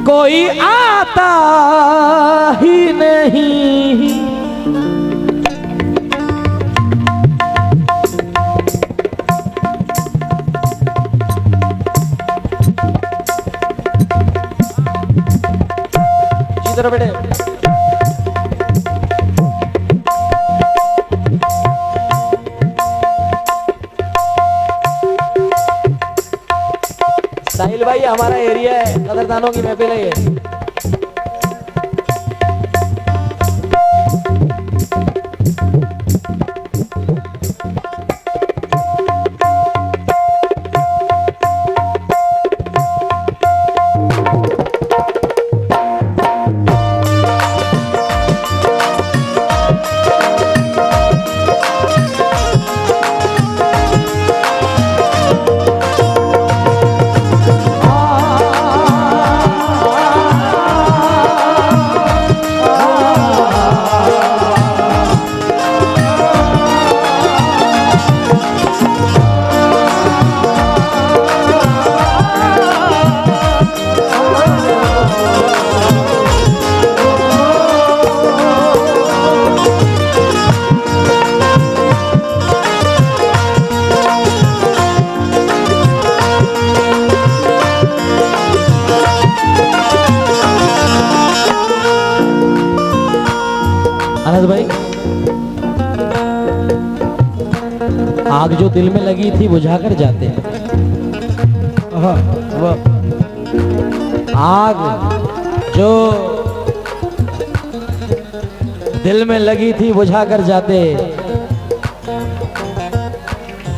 कोई आता ही नहीं। इधर बैठे। साहिल भाई हमारा एरिया है, कदरदानों की महफिल है ये। भाई आग जो दिल में लगी थी बुझाकर जाते हैं। आग जो दिल में लगी थी बुझाकर जाते,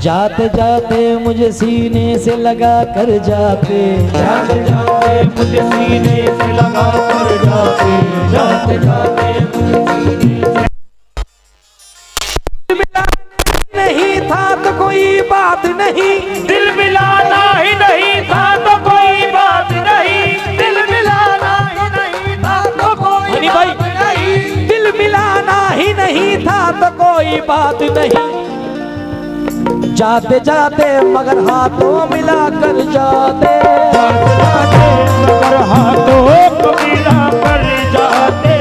जाते जाते मुझे सीने से लगा कर जाते, जाते जाते मुझे सीने से लगा कर जाते, जाते जाते मुझे सीने से। नहीं था तो कोई बात नहीं, दिल मिलाना ही नहीं था तो कोई बात नहीं, दिल मिलाना ही नहीं था तो कोई बात नहीं, दिल मिलाना ही नहीं था तो कोई बात नहीं। जाते जाते मगर हाथों मिला कर जाते, जाते जाते मगर हाथों को मिला कर जाते,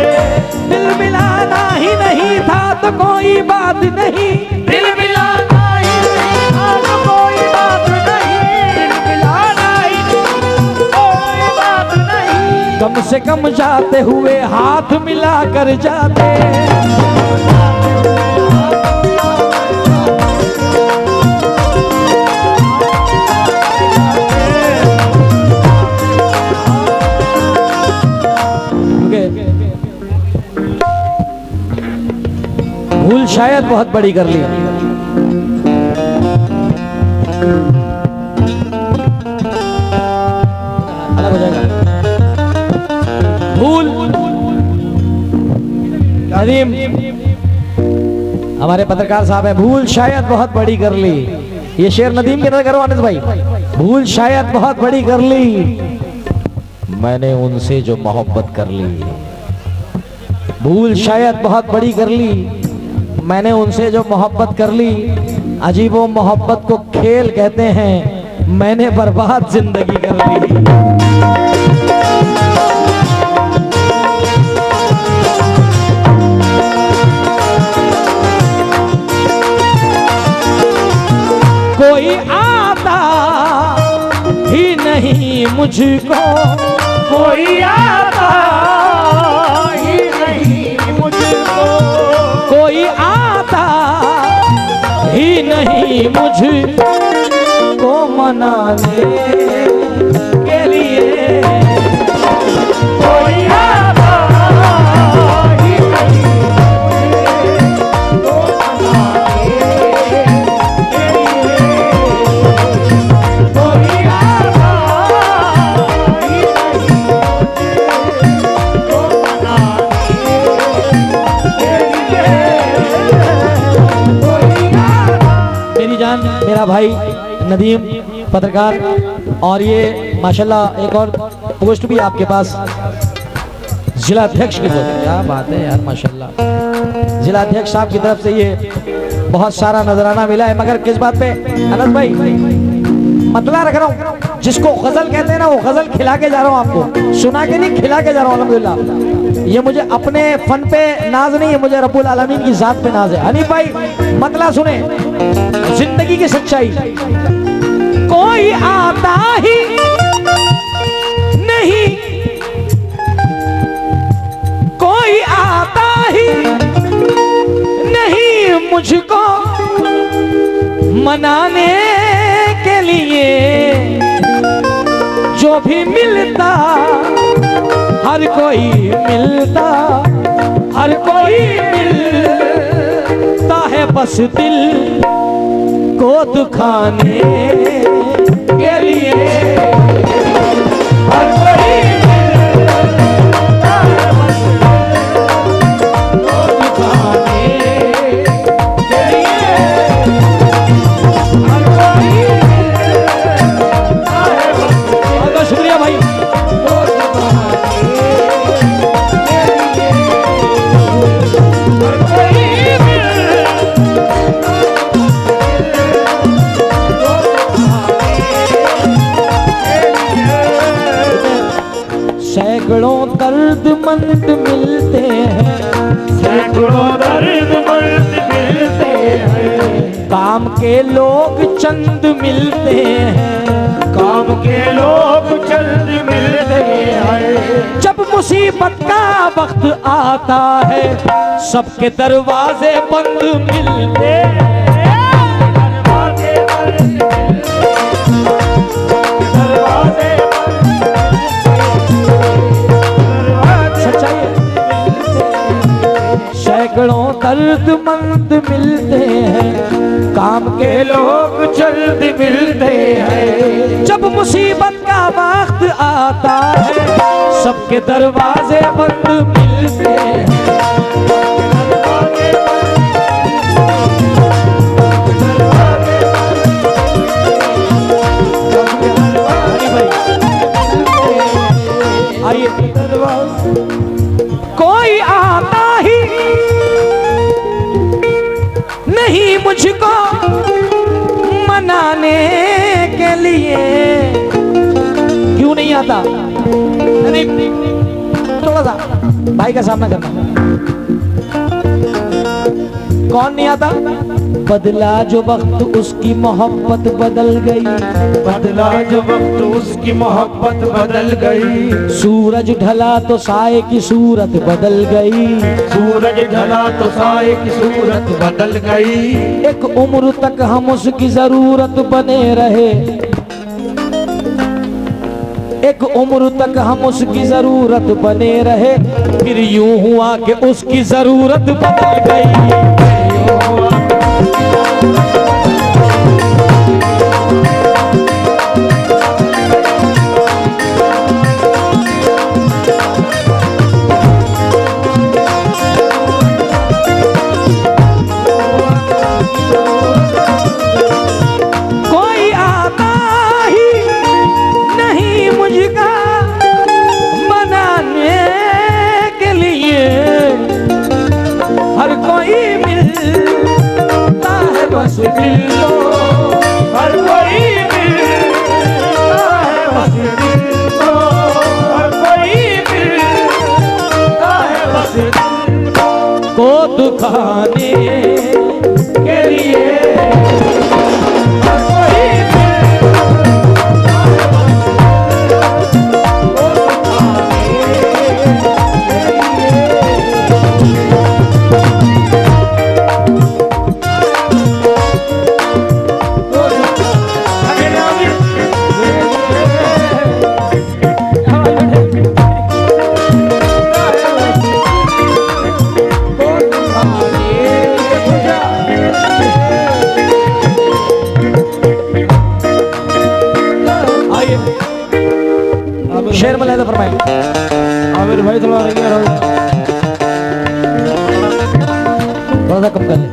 दिल मिलाना ही नहीं था तो कोई बात नहीं, दिल मिलाना ही नहीं था तो कोई बात नहीं, दिल मिलाना ही नहीं कोई बात नहीं। कम से कम जाते हुए हाथ मिला कर जाते, भूल शायद बहुत बड़ी कर ली। अलग हो जाएगा भूल। अजीम हमारे पत्रकार साहब है, भूल शायद बहुत बड़ी कर ली। ये शेर नदीम की तरह करो अनिस भाई। भूल शायद बहुत बड़ी कर ली, मैंने उनसे जो मोहब्बत कर ली। भूल शायद बहुत बड़ी कर ली, मैंने उनसे जो मोहब्बत कर ली। अजीबो मोहब्बत को खेल कहते हैं, मैंने बर्बाद जिंदगी कर ली। कोई आता ही नहीं मुझको, कोई आता ही नहीं मुझको, कोई आता ही नहीं मुझको मनाने के लिए, कोई आता ही नहीं मुझको मनाने के लिए, कोई आता ही नहीं मुझको मनाने के लिए। मेरी जान मेरा भाई नदीम पत्रकार, और ये माशाल्लाह एक और पोस्ट भी आपके पास जिला अध्यक्ष की पोस्ट। क्या बात है यार माशाल्लाह, जिला अध्यक्ष साहब की तरफ से ये बहुत सारा नजराना मिला है। मगर किस बात पे अनस भाई मतला रख रहा हूँ, जिसको गजल कहते हैं ना, वो गजल खिला के जा रहा हूँ आपको, सुना के नहीं, खिला के जा रहा हूँ अल्हम्दुलिल्लाह। ये मुझे अपने फन पे नाज नहीं है, मुझे रब्बुल आलमीन की जात पे नाज है। हनीफ भाई मतला सुने, जिंदगी की सच्चाई। कोई आता ही नहीं, कोई आता ही नहीं मुझको मनाने के लिए, जो भी मिलता हर कोई मिलता, हर कोई मिलता है बस दिल को दुखाने के लिए, हर कोई मिलता है बस दिल को दुखाने के लिए, हर कोई मिलता है बस दिल। बहुत शुक्रिया भाई। सैकड़ों दर्दमंद मिलते हैं, सैकड़ों दर्दमंद मिलते हैं, काम के लोग चंद मिलते हैं, काम के लोग चंद मिलते हैं। जब मुसीबत का वक्त आता है सबके दरवाजे बंद मिलते हैं, दरवाजे बंद दरवाजे सच्चाई है। सैकड़ों दर्दमंद मिलते हैं, काम के लोग जल्द मिलते हैं। जब मुसीबत का वक्त आता है सबके दरवाजे बंद मिलते हैं। आइए, कोई आता ही नहीं मुझको मनाने के लिए, क्यों नहीं आता? नहीं, थोड़ा सा भाई का सामना करना। कौन नहीं आता? बदला जो वक्त उसकी मोहब्बत बदल गई, बदला जो वक्त उसकी मोहब्बत बदल गई, सूरज ढला तो साए की सूरत बदल गई, सूरज ढला तो साए की सूरत बदल गई। एक उम्र तक हम उसकी जरूरत बने रहे, एक उम्र तक हम उसकी जरूरत बने रहे, फिर यूं हुआ कि उसकी जरूरत बदल गई। कोई आता ही नहीं मुझको मनाने के लिए, हर कोई मिलता है बस दिल को, हर कोई मिलता है बस दिल को, हर कोई मिलता है बस दिल को दुखाने के लिए। शेर में लहदा फरमाए आमिर भाई, थोड़ा थोड़ा कम कर ले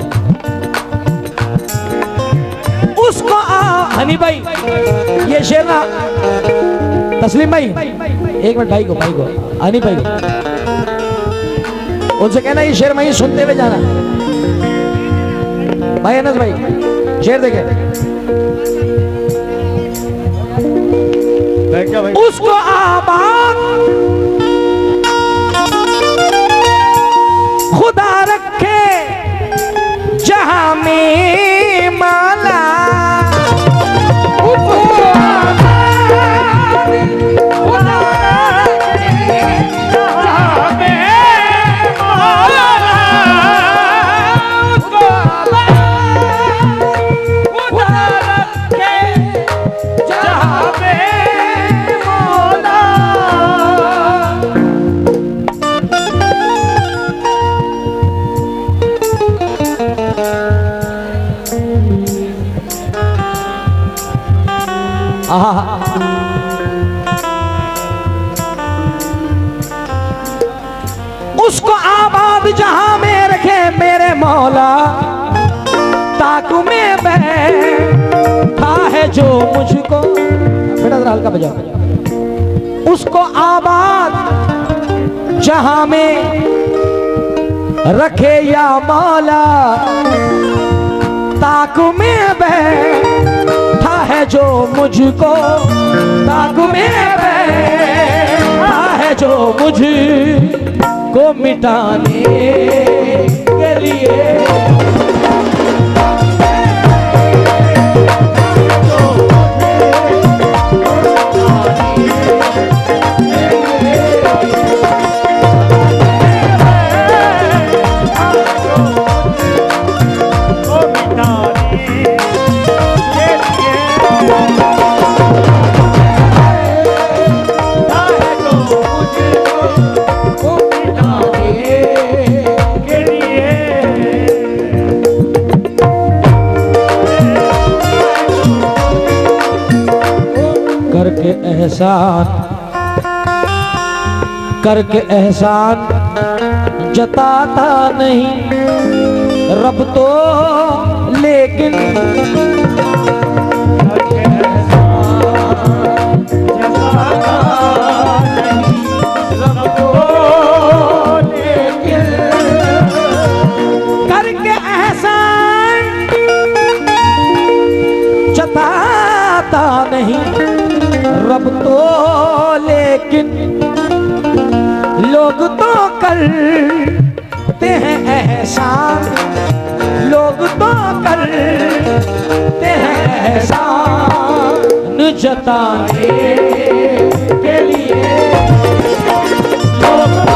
उसको। हनी भाई ये शेर ना, तस्लीम भाई एक मिनट, भाई को हनी भाई को उनसे कहना ये शेर मैं ही सुनते हुए जाना। भाई अनस भाई शेर देखे। उसको आबाद खुदा रखे जहां में माला, उसको आबाद खुदा रखे जहां में मौला, उसको आबाद खुदा रखे जहां में मौला। उसको आबाद जहां में रखे मेरे मौला, ताकू में बैठा है जो मुझको, बेटा जरा हल्का बजाओ। उसको आबाद जहां में रखे या मौला, ताकू में बैठा है जो मुझको, ताकू में बैठा है जो मुझको मिटाने के लिए। करके एहसान जताता नहीं रब तो, लेकिन करके एहसान जताता नहीं रब तो, लेकिन लोग तो करते हैं एहसान, लोग तो करते हैं एहसान जताने के लिए। लोग तो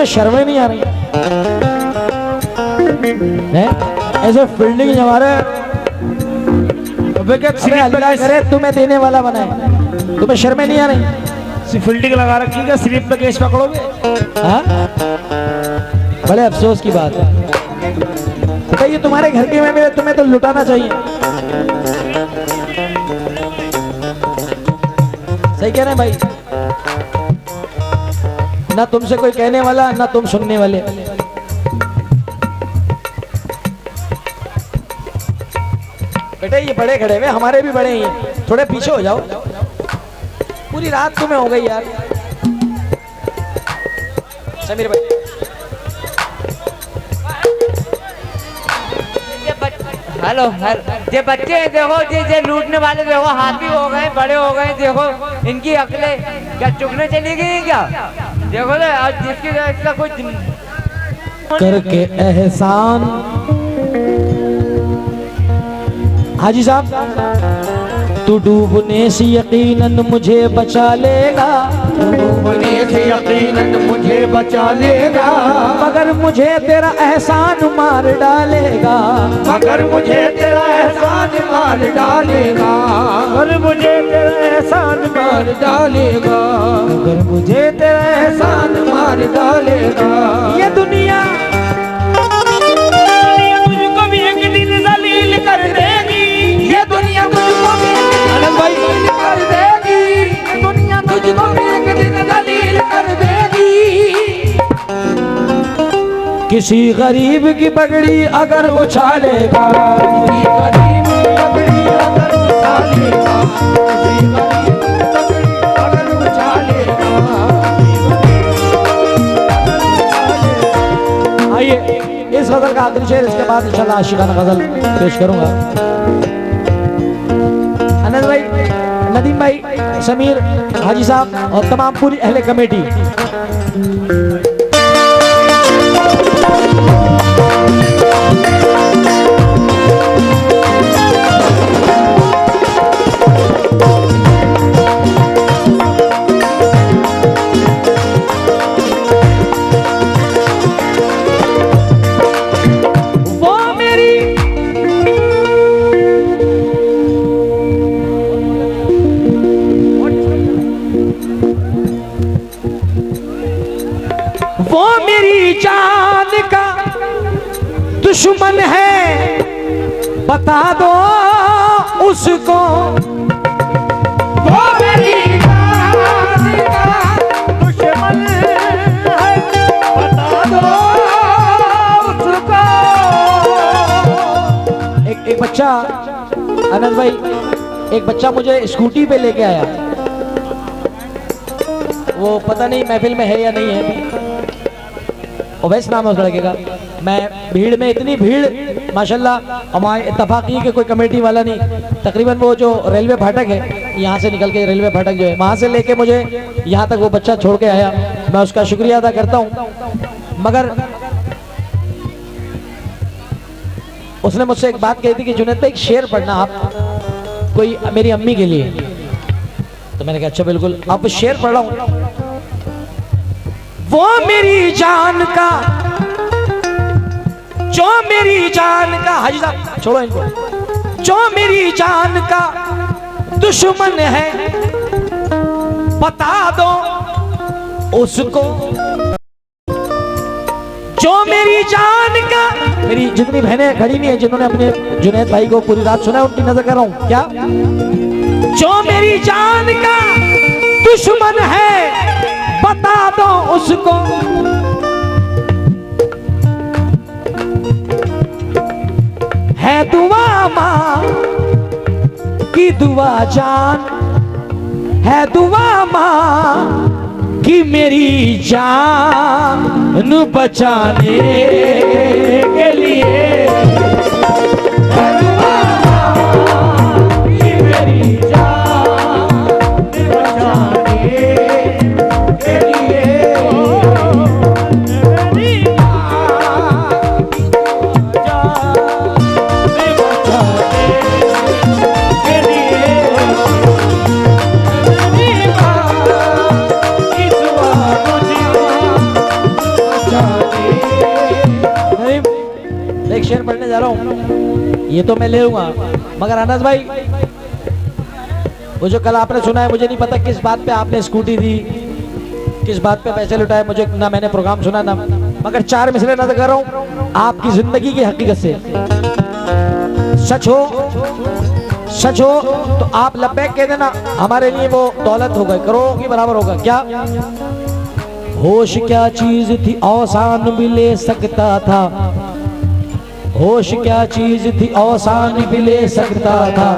शर्म नहीं आ रही है? ऐसे फील्डिंग हमारे अल्लाह करे तुम्हें देने वाला बनाए, तुम्हें शर्म नहीं आ रही? फील्डिंग लगा रखी है, स्लिप पे केस पकड़ोगे? हाँ, बड़े अफसोस की बात है बेटा, ये तुम्हारे घर के में तुम्हें तो लुटाना चाहिए। सही कह रहे हैं भाई, ना तुमसे कोई कहने वाला ना तुम सुनने वाले। बेटे ये बड़े खड़े हुए, हमारे भी बड़े ही, थोड़े पीछे हो जाओ। पूरी रात तुम्हें हो गई यार। समीर भाई हेलो ये बच्चे देखो, ये लूटने वाले देखो, हाथी हो गए, बड़े हो गए, देखो इनकी अकलें क्या चुगने चली गई क्या? देखो ना, आज जिसकी इसका कोई करके एहसान। हाजी साहब, तू डूबने से यकीनन मुझे बचा लेगा, डूबने से यकीनन मुझे बचा लेगा, मगर मुझे तेरा एहसान मार डालेगा, मगर मुझे तेरा एहसान मार डालेगा, मगर मुझे तेरा एहसान मार डालेगा, मगर मुझे तेरा एहसान मार डालेगा। ये दुनिया तुझको भी एक दिन जलील कर देगी, ये दुनिया तुझको भी आनंद भाई कर देगी, किसी गरीब की पगड़ी अगर उछालेगा, किसी गरीब की पगड़ी अगर उछालेगा, किसी गरीब की पगड़ी अगर उछालेगा। आइए इस गजल का आखिरी शेर, इसके बाद इंशाल्लाह आशिकाना गजल पेश करूंगा। अनस भाई, नदीम भाई, समीर, हाजी साहब और तमाम पूरी अहले कमेटी। वो मेरी जान का दुश्मन है, बता दो उसको। वो मेरी जान का दुश्मन है, बता दो उसको। एक बच्चा, अनस भाई, एक बच्चा मुझे स्कूटी पे लेके आया। वो पता नहीं महफिल में है या नहीं है, ओवैस नाम है उस लड़के का। मैं भीड़ में, इतनी भीड़ माशाल्लाह, हमारे इत्तफाक़ी के कोई कमेटी वाला नहीं, तकरीबन वो जो रेलवे फाटक है, यहाँ से निकल के रेलवे फाटक जो है वहाँ से लेके मुझे यहाँ तक वो बच्चा छोड़ के आया। मैं उसका शुक्रिया अदा करता हूँ। मगर उसने मुझसे एक बात कही थी कि जुनैद भाई एक शेर पढ़ना आप कोई मेरी अम्मी के लिए। तो मैंने कहा अच्छा बिल्कुल, आप शेर पढ़ रहा हूँ। वो मेरी जान का, जो मेरी जान का, हाजी साहब छोड़ो इनको, जो मेरी जान का दुश्मन है, बता दो उसको। जो मेरी जान का, मेरी जितनी बहनें खड़ी नहीं है जिन्होंने अपने जुनैद भाई को पूरी रात सुना है, उनकी नजर कर रहा हूं क्या। जो मेरी जान का दुश्मन है, बता दो उसको। है दुआ माँ की दुआ जान, है दुआ माँ की मेरी जान बचाने के लिए। है दुआ माँ की मेरी जान बचाने के लिए। मेरी जान बचाने के लिए। मेरी माँ की दुआ मुझे बचाने। एक शेर पढ़ने जा रहा हूँ, ये तो मैं ले लूंगा, मगर अनस भाई वो जो कल आपने सुना है, मुझे नहीं पता किस बात पे आपने स्कूटी दी, किस बात पे पैसे लुटाए, मुझे ना मैंने प्रोग्राम सुना ना, मगर चार मिसरे नजर कर रहा हूँ आपकी जिंदगी की हकीकत से। सच हो तो आप लब्बैक कह देना, हमारे लिए वो दौलत हो गए, करोड़ों की बराबर होगा। क्या होश क्या चीज थी औसान भी ले सकता था, होश क्या चीज थी औसान भी ले सकता था,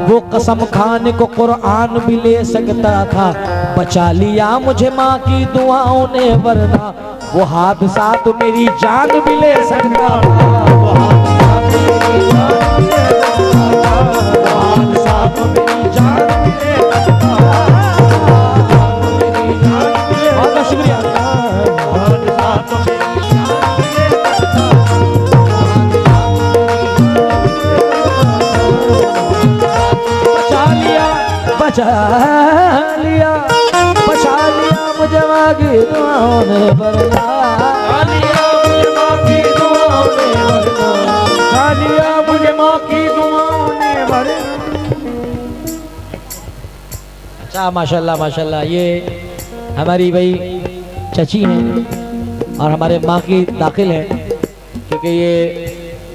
वो कसम खाने को कुरान भी ले सकता था। बचा लिया मुझे माँ की दुआओं ने, वरना वो हादसा तो मेरी जान भी ले सकता था। वो हादसा तो मेरी जान भी ले सकता था। बहुत बहुत शुक्रिया। बचा लिया मुझे माँ की दुआओं ने, वरना मुझे माँ की दुआओं ने, बचा लिया मुझे माँ की दुआओं ने, वरना। अच्छा माशाल्लाह माशाल्लाह, ये हमारी भाई चची हैं और हमारे माँ की दाखिल है, क्योंकि ये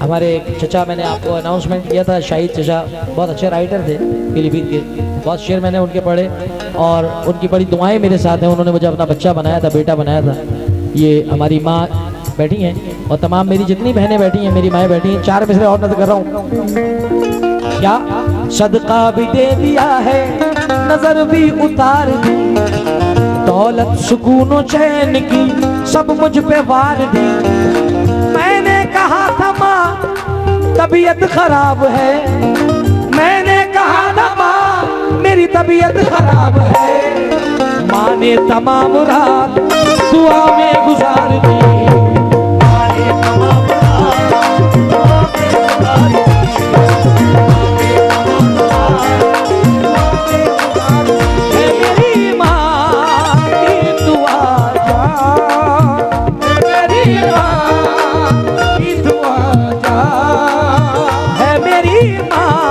हमारे चचा, मैंने आपको अनाउंसमेंट किया था, शाहिद चचा बहुत अच्छे राइटर थे पीलीभीत के, बहुत शेर मैंने उनके पढ़े और उनकी बड़ी दुआएं मेरे साथ हैं। उन्होंने मुझे अपना बच्चा बनाया था, बेटा बनाया था। ये हमारी माँ बैठी हैं और तमाम मेरी जितनी बहनें बैठी हैं, मेरी माएँ बैठी हैं, 4 मिसरे और नजर कर रहा हूँ। क्या सदका भी दे दिया है, नजर भी उतार दी, दौलत सुकून चैन की सब मुझ पे वार दी। मैंने कहा था माँ तबीयत खराब है, मैंने कहा था माँ मेरी तबीयत खराब है, माँ ने तमाम रात दुआ में गुजार दी, माँ ने तमाम रात दुआ में गुजार दी, है मेरी माँ की दुआ जा, मेरी माँ की दुआ जा, है मेरी माँ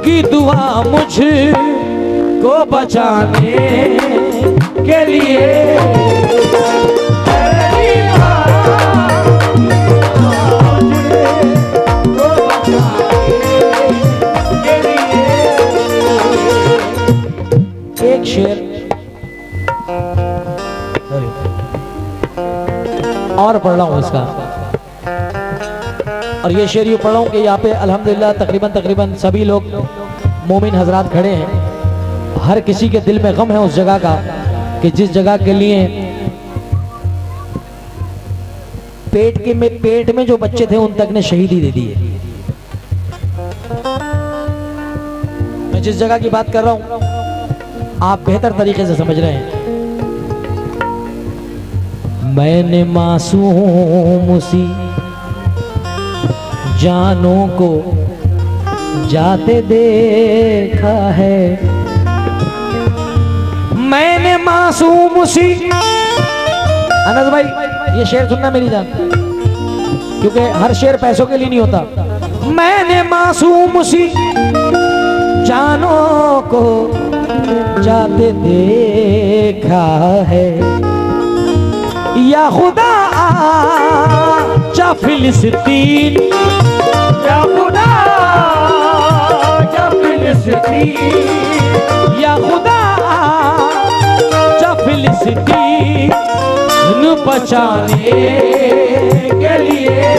की दुआ मुझको बचाने के लिए, मेरी माँ मुझको बचाने के लिए। एक शेर और पढ़ रहा हूँ इसका, और ये शेर यूँ पढ़ रहा हूँ कि यहाँ पे अल्हम्दुलिल्लाह तकरीबन सभी लोग मोमिन हजरात खड़े हैं। हर किसी के दिल में गम है उस जगह का कि जिस जगह के लिए पेट में जो बच्चे थे उन तक ने शहीदी दे दी है। मैं जिस जगह की बात कर रहा हूं आप बेहतर तरीके से समझ रहे हैं। मैंने मासूम सी जानों को जाते देखा है, मैंने मासूम सी, अनस भाई ये शेर सुनना मेरी जान, क्योंकि हर शेर पैसों के लिए नहीं होता। मैंने मासूम सी जानों को जाते देखा है, या खुदा आजा फिलिस्तीन, या खुदा आजा फिलिस्तीन, या खुदा आजा फिलिस्तीन बचाने के लिए।